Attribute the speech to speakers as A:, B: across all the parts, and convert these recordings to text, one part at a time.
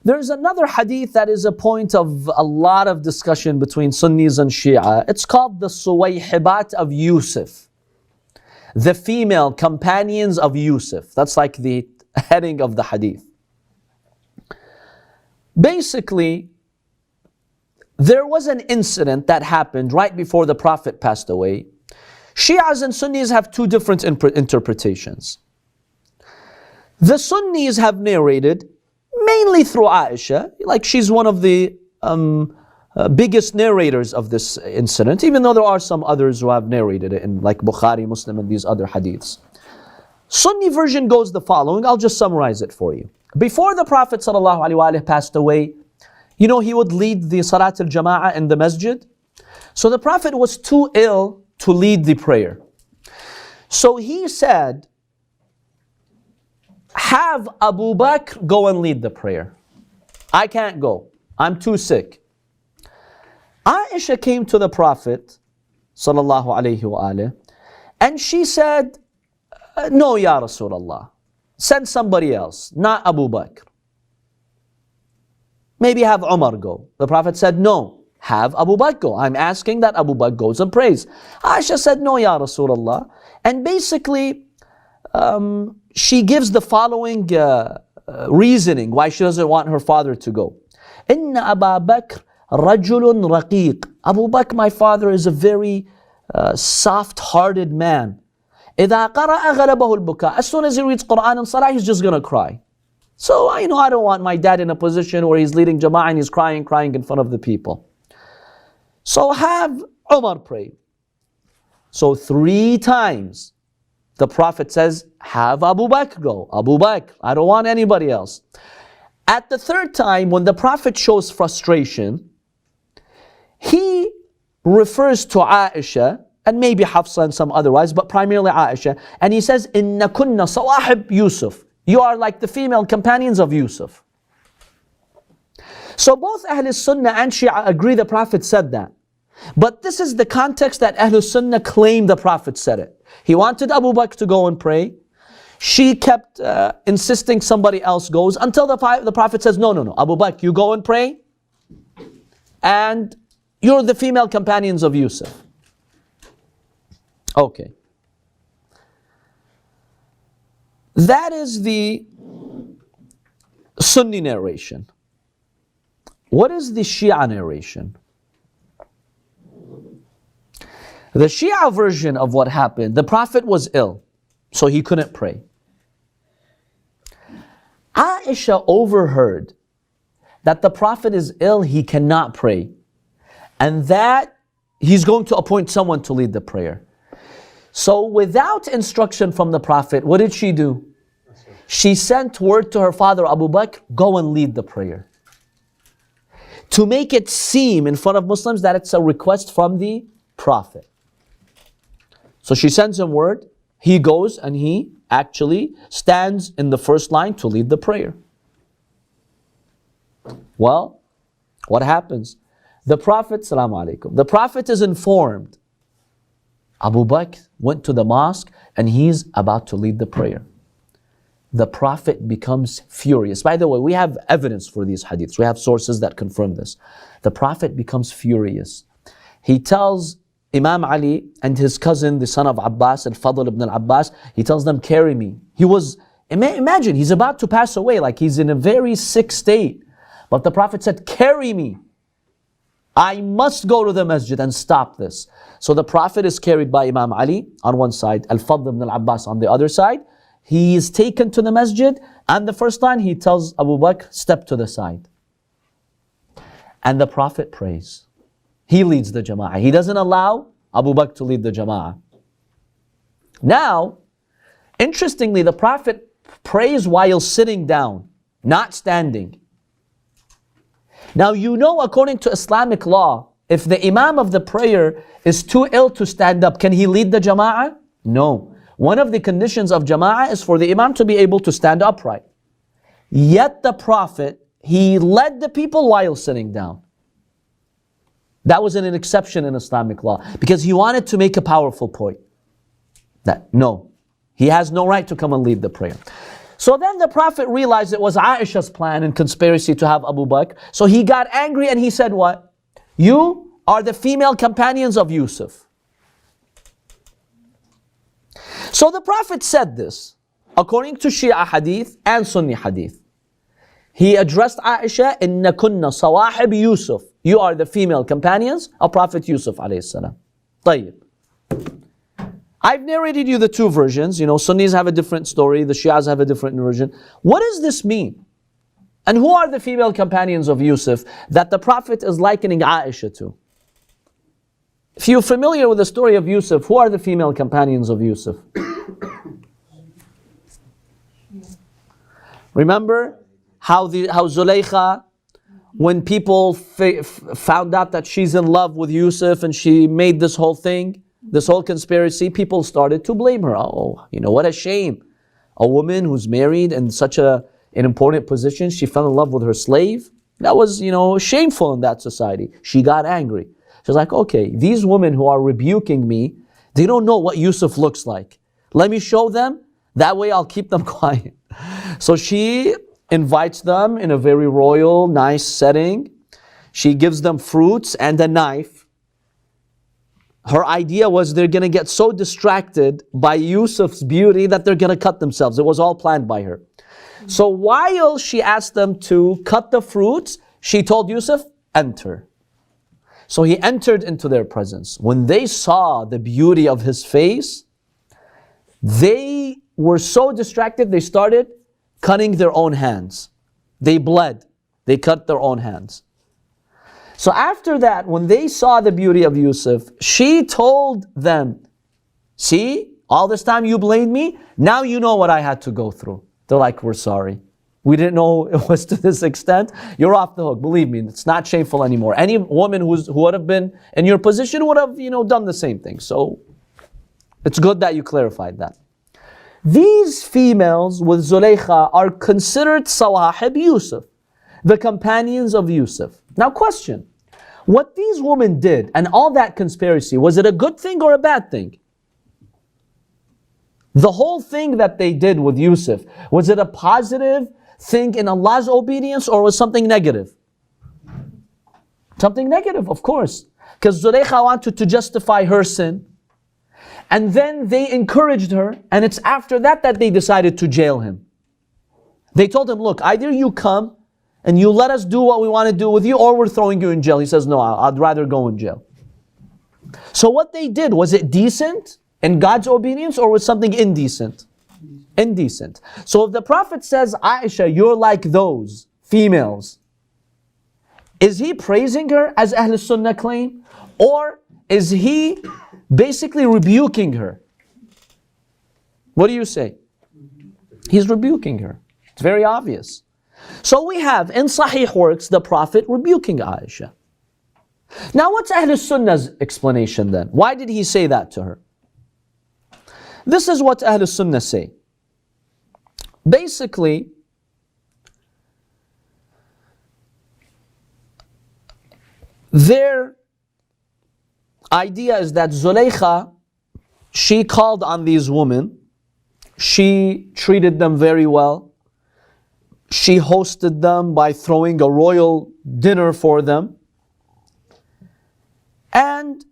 A: There's another hadith that is a point of a lot of discussion between Sunnis and Shia. It's called the Suhayyibat of Yusuf. The female companions of Yusuf. That's like the heading of the hadith. Basically, there was an incident that happened right before the Prophet passed away. Shias and Sunnis have two different interpretations. The Sunnis have narrated, mainly through Ayesha, like she's one of the biggest narrators of this incident, even though there are some others who have narrated it, in like Bukhari, Muslim, and these other hadiths. Sunni version goes the following. I'll just summarize it for you. Before the Prophet ﷺ passed away, you know, he would lead the Salat al-Jama'ah in the masjid. So the Prophet was too ill to lead the prayer. So he said, have Abu Bakr go and lead the prayer. I can't go. I'm too sick. Ayesha came to the Prophet ﷺ and she said, no, Ya Rasulullah. Send somebody else, not Abu Bakr. Maybe have Umar go. The Prophet said, no, have Abu Bakr go. I'm asking that Abu Bakr goes and prays. Aisha said, no, Ya Rasulullah. And basically, she gives the following reasoning why she doesn't want her father to go. Inna Abu Bakr rajulun raqiq. Abu Bakr, my father, is a very soft-hearted man. إِذَا قَرَأَ غَلَبَهُ الْبُكَاء. As soon as he reads Quran and Salah, he's just going to cry. So I don't want my dad in a position where he's leading Jama'ah and he's crying in front of the people. So have Umar pray. So 3 times the Prophet says, have Abu Bakr go. Abu Bakr, I don't want anybody else. At the 3rd time, when the Prophet shows frustration, he refers to Aisha, and maybe Hafsa and some otherwise, but primarily Aisha, and he says, Inna kunna sawahib Yusuf. You are like the female companions of Yusuf. So both Ahlul Sunnah and Shia agree the Prophet said that. But this is the context that Ahlul Sunnah claim the Prophet said it. He wanted Abu Bakr to go and pray. She kept insisting somebody else goes until the Prophet says, no, Abu Bakr, you go and pray. And you're the female companions of Yusuf. Okay. That is the Sunni narration. What is the Shia narration? The Shia version of what happened, the Prophet was ill, so he couldn't pray. Aisha overheard that the Prophet is ill, he cannot pray, and that he's going to appoint someone to lead the prayer. So without instruction from the Prophet, what did she do? She sent word to her father Abu Bakr, go and lead the prayer. To make it seem in front of Muslims that it's a request from the Prophet. So she sends him word, he goes and he actually stands in the first line to lead the prayer. Well, what happens? The Prophet, the Prophet is informed. Abu Bakr went to the mosque and he's about to lead the prayer. The Prophet becomes furious. By the way, we have evidence for these hadiths. We have sources that confirm this. The Prophet becomes furious. He tells Imam Ali and his cousin, the son of Abbas, Al-Fadl ibn al-Abbas, he tells them, carry me. Imagine, he's about to pass away, like he's in a very sick state. But the Prophet said, carry me. I must go to the masjid and stop this. So the Prophet is carried by Imam Ali on one side, Al-Fadl ibn al-Abbas on the other side. He is taken to the masjid, and the first line he tells Abu Bakr, step to the side. And the Prophet prays. He leads the Jama'ah. He doesn't allow Abu Bakr to lead the Jama'ah. Now, interestingly, the Prophet prays while sitting down, not standing. Now you know, according to Islamic law, if the Imam of the prayer is too ill to stand up, can he lead the Jama'ah? No. One of the conditions of Jama'ah is for the Imam to be able to stand upright. Yet the Prophet, he led the people while sitting down. That was an exception in Islamic law because he wanted to make a powerful point. That no, he has no right to come and lead the prayer. So then the Prophet realized it was Aisha's plan and conspiracy to have Abu Bakr. So he got angry and he said what? You are the female companions of Yusuf. So the Prophet said this, according to Shia Hadith and Sunni Hadith. He addressed Aisha, إِنَّ كُنَّ صَوَاحِبِ Yusuf. You are the female companions of Prophet Yusuf alayhi salam. طيب. I've narrated you the two versions. You know, Sunnis have a different story, the Shias have a different version. What does this mean? And who are the female companions of Yusuf that the Prophet is likening Aisha to? If you're familiar with the story of Yusuf, who are the female companions of Yusuf? Remember how Zulaykha, when people found out that she's in love with Yusuf and she made this whole thing, this whole conspiracy, people started to blame her. Oh, you know, what a shame. A woman who's married in such an important position, she fell in love with her slave. That was, you know, shameful in that society. She got angry. She's like, okay, these women who are rebuking me, they don't know what Yusuf looks like. Let me show them. That way I'll keep them quiet. So she invites them in a very royal, nice setting. She gives them fruits and a knife. Her idea was they're going to get so distracted by Yusuf's beauty that they're going to cut themselves. It was all planned by her. So while she asked them to cut the fruits, she told Yusuf, enter. So he entered into their presence. When they saw the beauty of his face, they were so distracted, they started cutting their own hands. They bled. They cut their own hands. So after that, when they saw the beauty of Yusuf, she told them, see, all this time you blamed me, now you know what I had to go through. They're like, we're sorry. We didn't know it was to this extent. You're off the hook. Believe me, it's not shameful anymore. Any woman who would have been in your position would have, done the same thing. So it's good that you clarified that. These females with Zulaykha are considered Sawahib Yusuf, the companions of Yusuf. Now question, what these women did and all that conspiracy, was it a good thing or a bad thing? The whole thing that they did with Yusuf, was it a positive thing in Allah's obedience or was something negative? Something negative, of course. Because Zulaykha wanted to justify her sin. And then they encouraged her, and it's after that that they decided to jail him. They told him, look, either you come and you let us do what we want to do with you, or we're throwing you in jail. He says, no, I'd rather go in jail. So what they did, was it decent in God's obedience, or was something indecent? Indecent. So if the Prophet says, Aisha, you're like those females, is he praising her as Ahlul Sunnah claim? Or is he basically rebuking her? What do you say? He's rebuking her. It's very obvious. So we have in Sahih works the Prophet rebuking Aisha. Now what's Ahlul Sunnah's explanation then? Why did he say that to her? This is what Ahlul Sunnah say. Basically, their idea is that Zulaykha, she called on these women, she treated them very well, she hosted them by throwing a royal dinner for them, and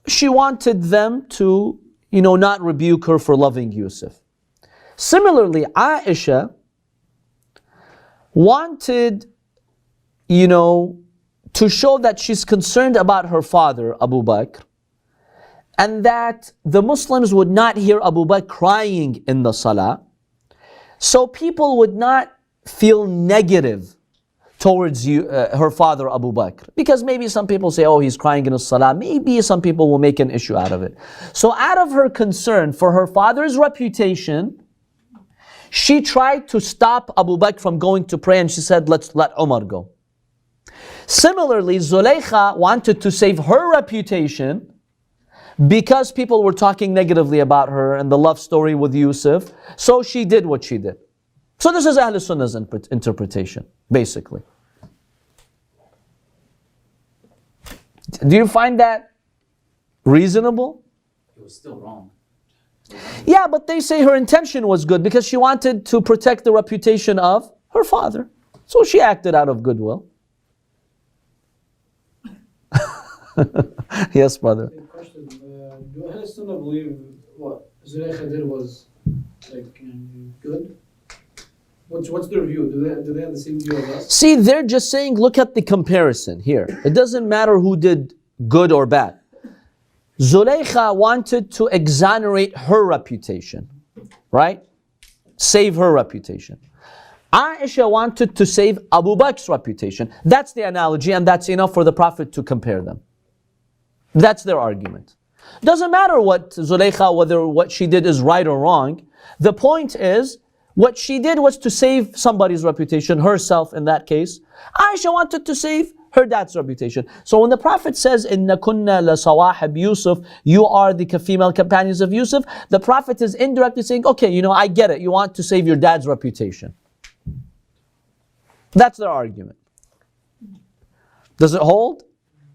A: she wanted them to, not rebuke her for loving Yusuf. Similarly, Aisha wanted, to show that she's concerned about her father, Abu Bakr, and that the Muslims would not hear Abu Bakr crying in the salah, so people would not feel negative towards her father, Abu Bakr. Because maybe some people say, oh, he's crying in the salah. Maybe some people will make an issue out of it. So out of her concern for her father's reputation, she tried to stop Abu Bakr from going to pray, and she said, let's let Umar go. Similarly, Zulaykha wanted to save her reputation because people were talking negatively about her and the love story with Yusuf, so she did what she did. So this is Ahlul Sunnah's interpretation, basically. Do you find that reasonable?
B: It was still wrong.
A: Yeah, but they say her intention was good because she wanted to protect the reputation of her father. So she acted out of goodwill. Yes, brother.
B: Question. Do Ahlal Sunnah believe what Zulaykha did was like good? What's their view? Do they have the same view as us?
A: See, they're just saying, look at the comparison here. It doesn't matter who did good or bad. Zulaykha wanted to exonerate her reputation, right? Save her reputation. Ayesha wanted to save Abu Bakr's reputation. That's the analogy, and that's enough for the Prophet to compare them. That's their argument. Doesn't matter what Zulaykha, whether what she did is right or wrong. The point is, what she did was to save somebody's reputation, herself in that case. Ayesha wanted to save her dad's reputation. So when the Prophet says, "Inna kunna la Suhayyibat Yusuf," you are the female companions of Yusuf, the Prophet is indirectly saying, okay, I get it, you want to save your dad's reputation. That's their argument. Does it hold?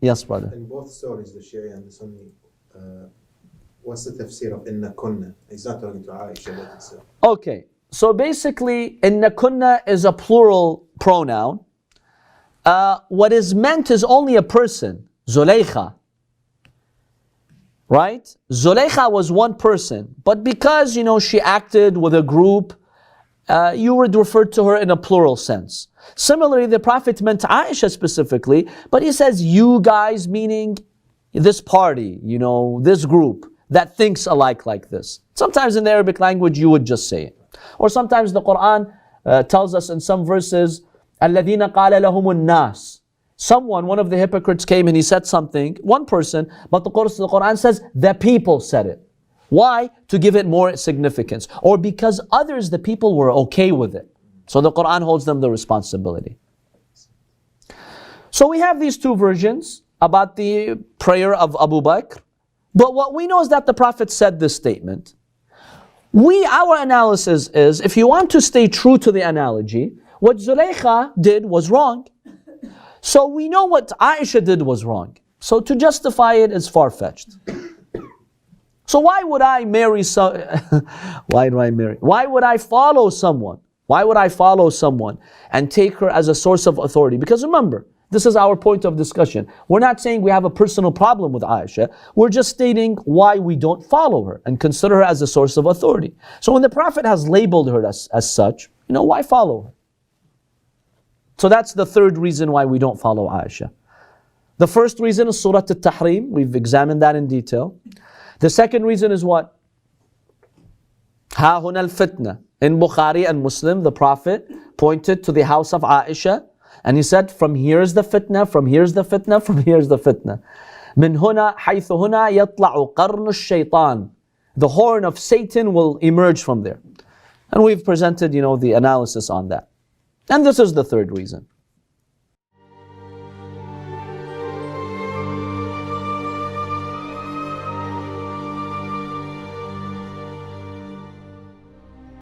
A: Yes, brother.
C: In both stories, the Shia and the Sunni, what's the tafsir of inna kunna? He's not talking to Aisha, but itself.
A: Okay, so basically, inna kunna is a plural pronoun. What is meant is only a person, Zulaykha. Right? Zulaykha was one person, but because, she acted with a group, you would refer to her in a plural sense. Similarly, the Prophet meant Aisha specifically, but he says, you guys, meaning this party, this group that thinks alike like this. Sometimes in the Arabic language, you would just say it. Or sometimes the Quran tells us in some verses, الَّذِينَ قَالَ لَهُمُ النَّاسِ. Someone, one of the hypocrites came and he said something, one person, but the Quran says, the people said it. Why? To give it more significance. Or because others, the people, were okay with it. So the Quran holds them the responsibility. So we have these two versions about the prayer of Abu Bakr. But what we know is that the Prophet said this statement. Our analysis is, if you want to stay true to the analogy, what Zulaykha did was wrong. So we know what Aisha did was wrong. So to justify it is far-fetched. So why would I marry why do I marry? Why would I follow someone? Why would I follow someone and take her as a source of authority? Because remember, this is our point of discussion. We're not saying we have a personal problem with Aisha. We're just stating why we don't follow her and consider her as a source of authority. So when the Prophet has labeled her as such, why follow her? So that's the third reason why we don't follow Aisha. The first reason is Surah Al-Tahrim. We've examined that in detail. The second reason is what? Ha huna al-fitna. In Bukhari and Muslim, the Prophet pointed to the house of Aisha and he said, from here is the fitna, from here is the fitna, from here is the fitna. Min huna haythu huna yatla'u qarnu shaytan. The horn of Satan will emerge from there. And we've presented, the analysis on that. And this is the third reason.